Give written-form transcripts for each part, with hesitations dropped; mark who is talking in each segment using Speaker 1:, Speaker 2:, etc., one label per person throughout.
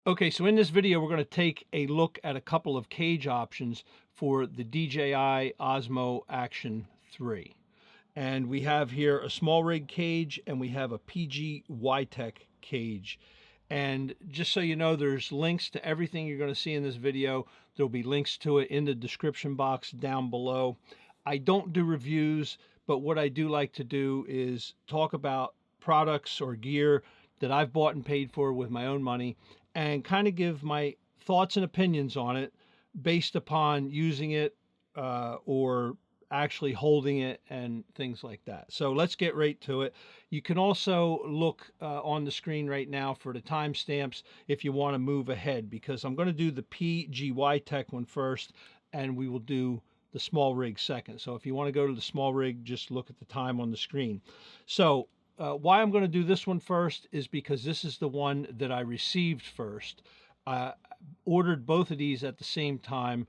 Speaker 1: Okay, so in this video, we're going to take a look at a couple of cage options for the DJI Osmo Action 3. And we have here a Smallrig cage and we have a PGYTech cage. And just so you know, there's links to everything you're going to see in this video. There'll be links to it in the description box down below. I don't do reviews, but what I do like to do is talk about products or gear that I've bought and paid for with my own money and kind of give my thoughts and opinions on it based upon using it or actually holding it and things like that. So let's get right to it. You can also look on the screen right now for the timestamps if you want to move ahead, because I'm going to do the PGY Tech one first and we will do the Smallrig second. So if you want to go to the Smallrig, just look at the time on the screen. So why I'm going to do this one first is because this is the one that I received first. I ordered both of these at the same time.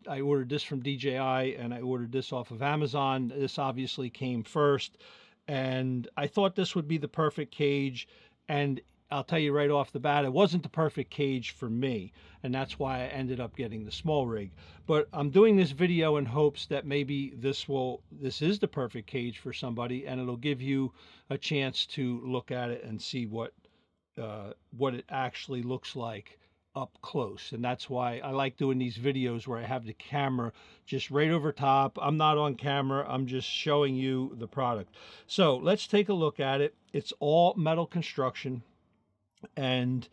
Speaker 1: I ordered this from DJI and I ordered this off of Amazon. This obviously came first, and I thought this would be the perfect cage. And I'll tell you right off the bat, it wasn't the perfect cage for me, and that's why I ended up getting the Smallrig. But I'm doing this video in hopes that maybe this is the perfect cage for somebody, and it'll give you a chance to look at it and see what it actually looks like up close. And that's why I like doing these videos where I have the camera just right over top. I'm not on camera, I'm just showing you the product. So let's take a look at it. It's all metal construction, and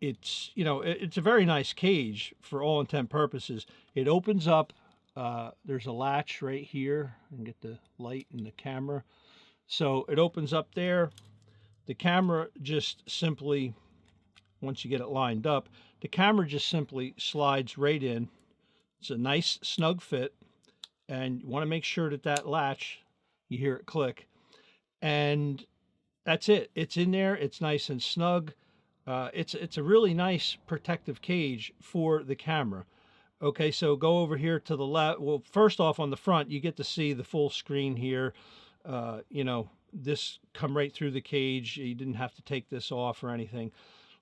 Speaker 1: it's, you know, it's a very nice cage for all intent purposes. It opens up, there's a latch right here, and get the light in the camera. So it opens up there. The camera just simply, once you get it lined up, the camera just simply slides right in. It's a nice snug fit, and you want to make sure that that latch, you hear it click, and that's it. It's in there. It's nice and snug. It's a really nice protective cage for the camera. Okay, so go over here to the left. Well, first off, on the front, you get to see the full screen here. You know, this come right through the cage. You didn't have to take this off or anything.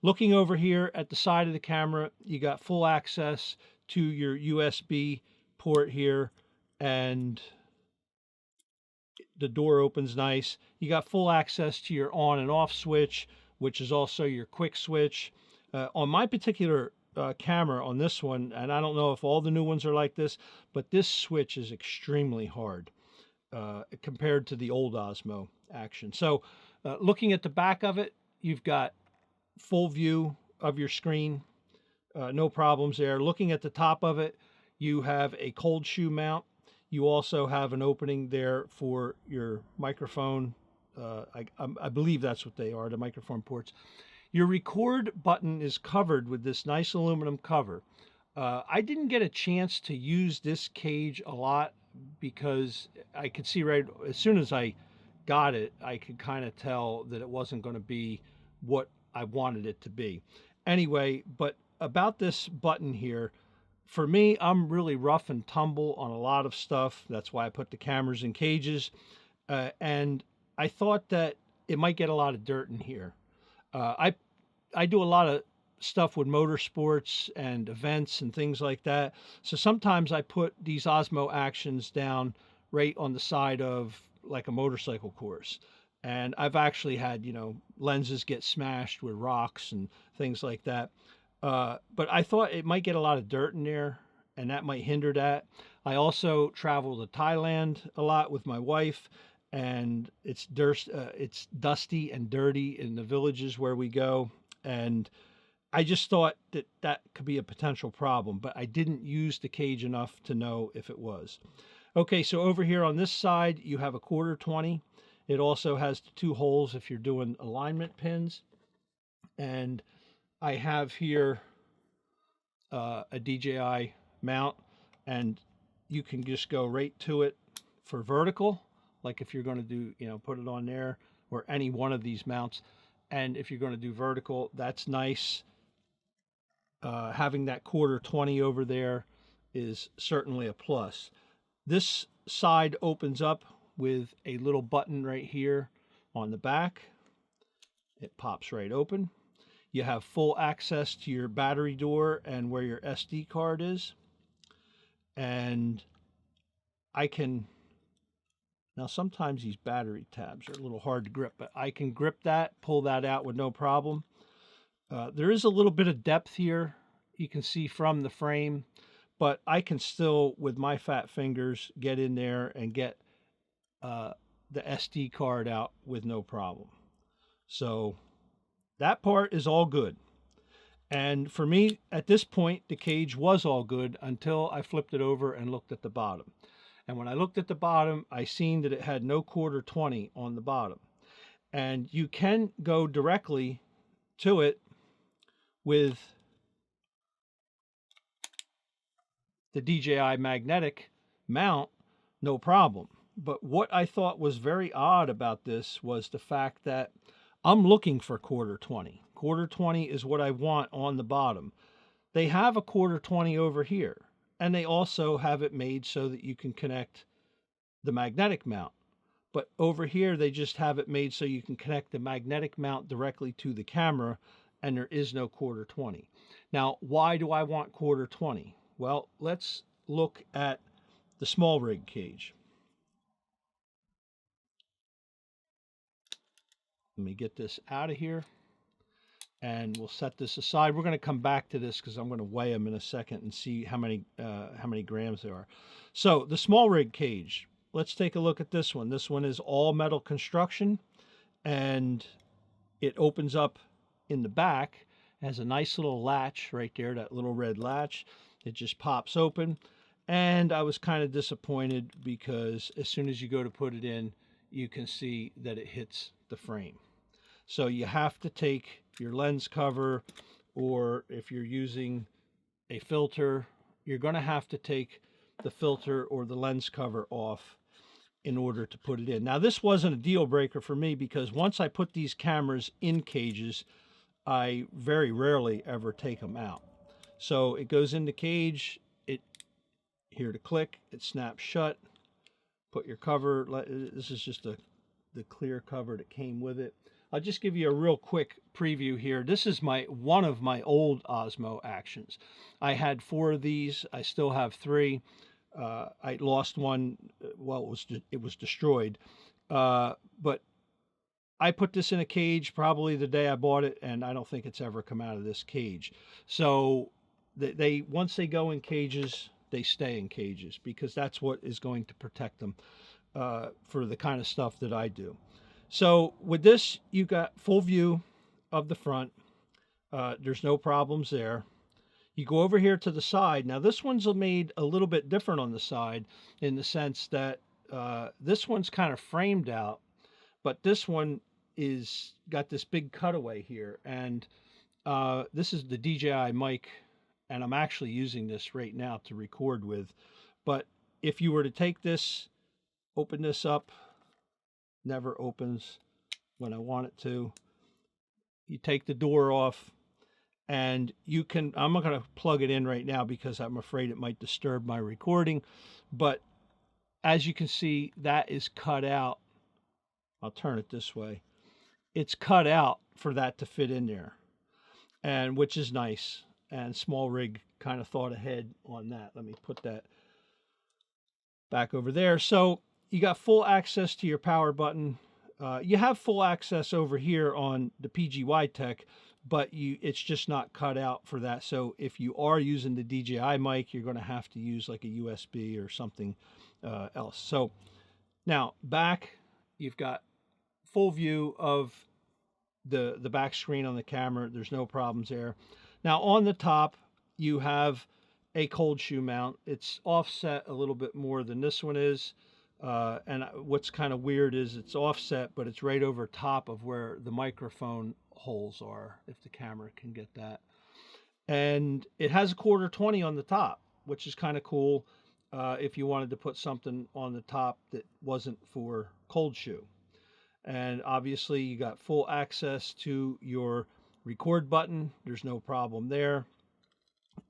Speaker 1: Looking over here at the side of the camera, you got full access to your USB port here, and the door opens nice. You got full access to your on and off switch, which is also your quick switch. On my particular camera on this one, and I don't know if all the new ones are like this, but this switch is extremely hard compared to the old Osmo Action. So looking at the back of it, you've got full view of your screen, no problems there. Looking at the top of it, you have a cold shoe mount. You also have an opening there for your microphone. I believe that's what they are, the microphone ports. Your record button is covered with this nice aluminum cover. I didn't get a chance to use this cage a lot because I could see right as soon as I got it, I could kind of tell that it wasn't going to be what I wanted it to be. Anyway, but about this button here, for me, I'm really rough and tumble on a lot of stuff. That's why I put the cameras in cages. And I thought that it might get a lot of dirt in here. I do a lot of stuff with motorsports and events and things like that. So sometimes I put these Osmo Actions down right on the side of like a motorcycle course. And I've actually had, you know, lenses get smashed with rocks and things like that. But I thought it might get a lot of dirt in there, and that might hinder that. I also travel to Thailand a lot with my wife, and it's dusty and dirty in the villages where we go. And I just thought that that could be a potential problem, but I didn't use the cage enough to know if it was. Okay, so over here on this side, you have a 1/4-20. It also has the 2 holes if you're doing alignment pins. And I have here a DJI mount, and you can just go right to it for vertical, like if you're going to do, you know, put it on there or any one of these mounts. And if you're going to do vertical, that's nice. Having that 1/4-20 over there is certainly a plus. This side opens up with a little button right here on the back. It pops right open. You have full access to your battery door and where your SD card is. And I can, now sometimes these battery tabs are a little hard to grip, but I can grip that, pull that out with no problem. There is a little bit of depth here, you can see from the frame, but I can still, with my fat fingers, get in there and get the SD card out with no problem. So that part is all good. And for me, at this point, the cage was all good until I flipped it over and looked at the bottom. And when I looked at the bottom, I seen that it had no quarter 20 on the bottom. And you can go directly to it with the DJI magnetic mount, no problem. But what I thought was very odd about this was the fact that I'm looking for quarter 20. Quarter 20 is what I want on the bottom. They have a quarter 20 over here, and they also have it made so that you can connect the magnetic mount. But over here, they just have it made so you can connect the magnetic mount directly to the camera, and there is no quarter 20. Now, why do I want quarter 20? Well, let's look at the Smallrig cage. Let me get this out of here, and we'll set this aside. We're going to come back to this because I'm going to weigh them in a second and see how many grams there are. So the Smallrig cage, let's take a look at this one. This one is all metal construction, and it opens up in the back. It has a nice little latch right there, that little red latch. It just pops open, and I was kind of disappointed because as soon as you go to put it in, you can see that it hits the frame. So you have to take your lens cover, or if you're using a filter, you're going to have to take the filter or the lens cover off in order to put it in. Now, this wasn't a deal breaker for me because once I put these cameras in cages, I very rarely ever take them out. So it goes in the cage, here to click, it snaps shut, put your cover, this is just the clear cover that came with it. I'll just give you a real quick preview here. This is one of my old Osmo Actions. I had 4 of these, I still have 3. I lost one, well, it was destroyed. But I put this in a cage probably the day I bought it, and I don't think it's ever come out of this cage. So they once they go in cages, they stay in cages because that's what is going to protect them for the kind of stuff that I do. So with this, you got full view of the front. There's no problems there. You go over here to the side. Now this one's made a little bit different on the side in the sense that this one's kind of framed out, but this one is got this big cutaway here. And this is the DJI mic, and I'm actually using this right now to record with. But if you were to take this, open this up, never opens when I want it to. You take the door off, and you can, I'm not going to plug it in right now because I'm afraid it might disturb my recording, but as you can see, that is cut out. I'll turn it this way. It's cut out for that to fit in there, and which is nice. And Smallrig kind of thought ahead on that. Let me put that back over there. So you got full access to your power button. You have full access over here on the PGYTech, but it's just not cut out for that. So if you are using the DJI mic, you're going to have to use like a USB or something else. So now back, you've got full view of the back screen on the camera. There's no problems there. Now on the top, you have a cold shoe mount. It's offset a little bit more than this one is. And what's kind of weird is it's offset, but it's right over top of where the microphone holes are, if the camera can get that. And it has a quarter 20 on the top, which is kind of cool if you wanted to put something on the top that wasn't for cold shoe. And obviously you got full access to your record button. There's no problem there.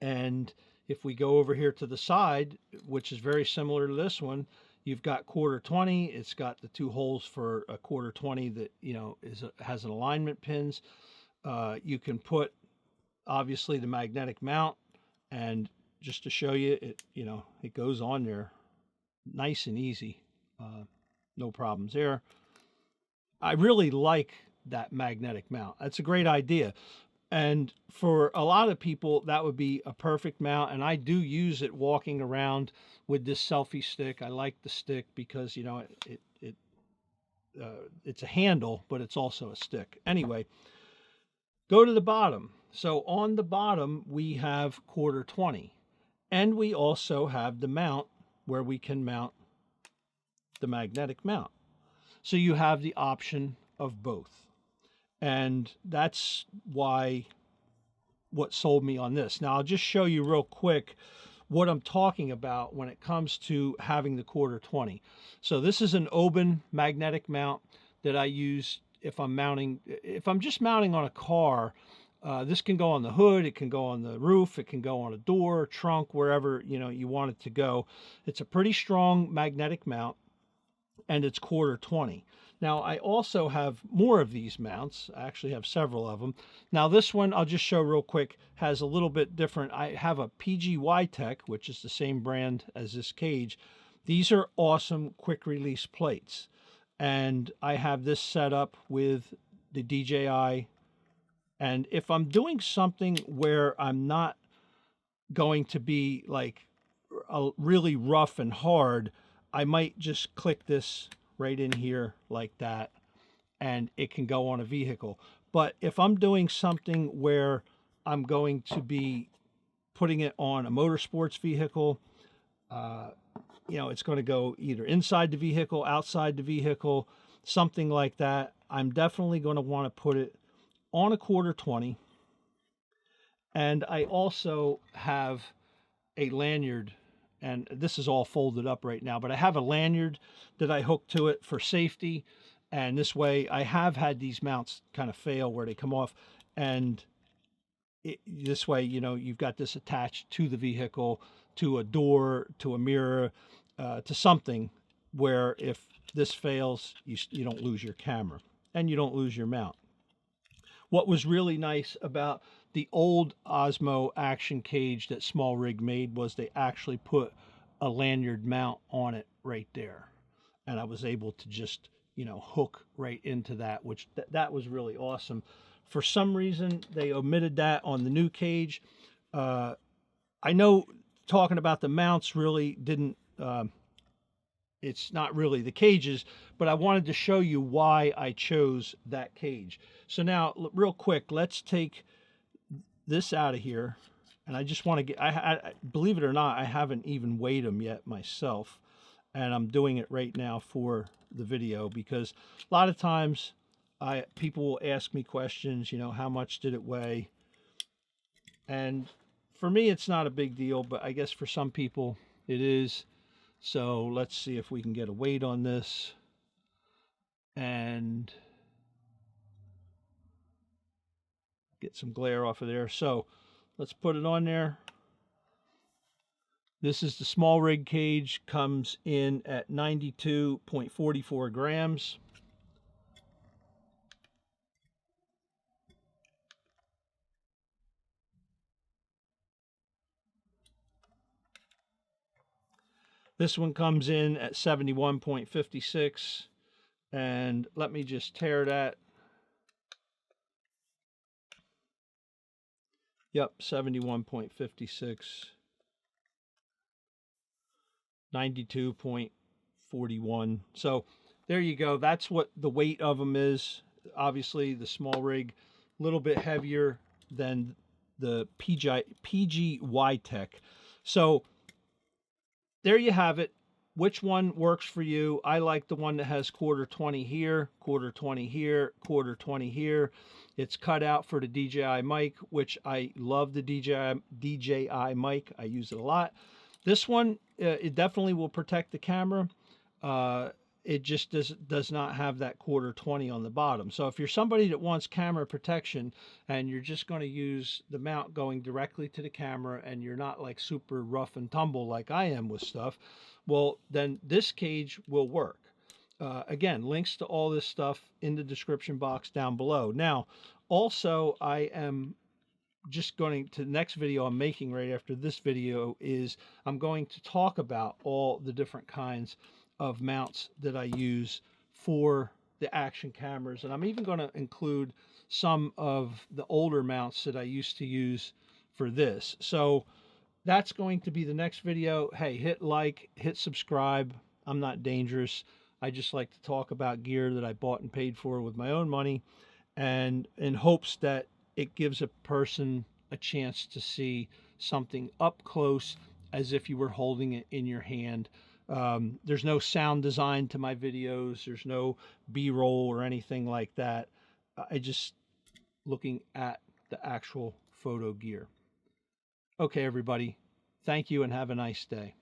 Speaker 1: And if we go over here to the side, which is very similar to this one, you've got quarter 20. It's got the 2 holes for a quarter 20 that, you know, has an alignment pins. You can put obviously the magnetic mount, and just to show you, it goes on there nice and easy. No problems there. I really like that magnetic mount. That's a great idea. And for a lot of people, that would be a perfect mount. And I do use it walking around with this selfie stick. I like the stick because, it's a handle, but it's also a stick. Anyway, go to the bottom. So on the bottom, we have 1/4-20. And we also have the mount where we can mount the magnetic mount. So you have the option of both. And that's what sold me on this. Now I'll just show you real quick what I'm talking about when it comes to having the 1/4-20. So this is an Oben magnetic mount that I use if I'm just mounting on a car. This can go on the hood, it can go on the roof, it can go on a door, trunk, wherever you want it to go. It's a pretty strong magnetic mount, and it's 1/4-20. Now I also have more of these mounts. I actually have several of them. Now this one I'll just show real quick, has a little bit different. I have a PGYTech, which is the same brand as this cage. These are awesome quick release plates. And I have this set up with the DJI. And if I'm doing something where I'm not going to be like really rough and hard, I might just click this right in here like that, and it can go on a vehicle. But if I'm doing something where I'm going to be putting it on a motorsports vehicle, it's going to go either inside the vehicle, outside the vehicle, something like that. I'm definitely going to want to put it on a 1/4-20. And I also have a lanyard, and this is all folded up right now, but I have a lanyard that I hook to it for safety. And this way, I have had these mounts kind of fail where they come off, and this way, you've got this attached to the vehicle, to a door, to a mirror, to something where if this fails, you don't lose your camera and you don't lose your mount. What was really nice about the old Osmo Action cage that Smallrig made was they actually put a lanyard mount on it right there. And I was able to just, hook right into that, which that was really awesome. For some reason, they omitted that on the new cage. I know talking about the mounts really didn't, it's not really the cages, but I wanted to show you why I chose that cage. So now, real quick, let's take this out of here. And I just want to get, I believe it or not, I haven't even weighed them yet myself. And I'm doing it right now for the video because a lot of times people will ask me questions, how much did it weigh? And for me, it's not a big deal, but I guess for some people it is. So let's see if we can get a weight on this and get some glare off of there. So let's put it on there. This is the Smallrig cage, comes in at 92.44 grams. This one comes in at 71.56, and let me just tear that. Yep, 71.56, 92.41. So there you go. That's what the weight of them is. Obviously, the Smallrig, a little bit heavier than the PGY Tech. So there you have it. Which one works for you? I like the one that has 1/4-20 here, 1/4-20 here, 1/4-20 here. It's cut out for the DJI mic, which I love the DJI mic. I use it a lot. This one, it definitely will protect the camera. It just does not have that 1/4-20 on the bottom. So if you're somebody that wants camera protection and you're just going to use the mount going directly to the camera and you're not like super rough and tumble like I am with stuff, well, then this cage will work. Again, links to all this stuff in the description box down below. Now, Also, I am just going to the next video I'm making right after this video is I'm going to talk about all the different kinds of mounts that I use for the action cameras. And I'm even going to include some of the older mounts that I used to use for this. So that's going to be the next video. Hey, hit like, hit subscribe. I'm not dangerous. I just like to talk about gear that I bought and paid for with my own money, and in hopes that it gives a person a chance to see something up close as if you were holding it in your hand. There's no sound design to my videos. There's no B-roll or anything like that. I just looking at the actual photo gear. Okay, everybody. Thank you and have a nice day.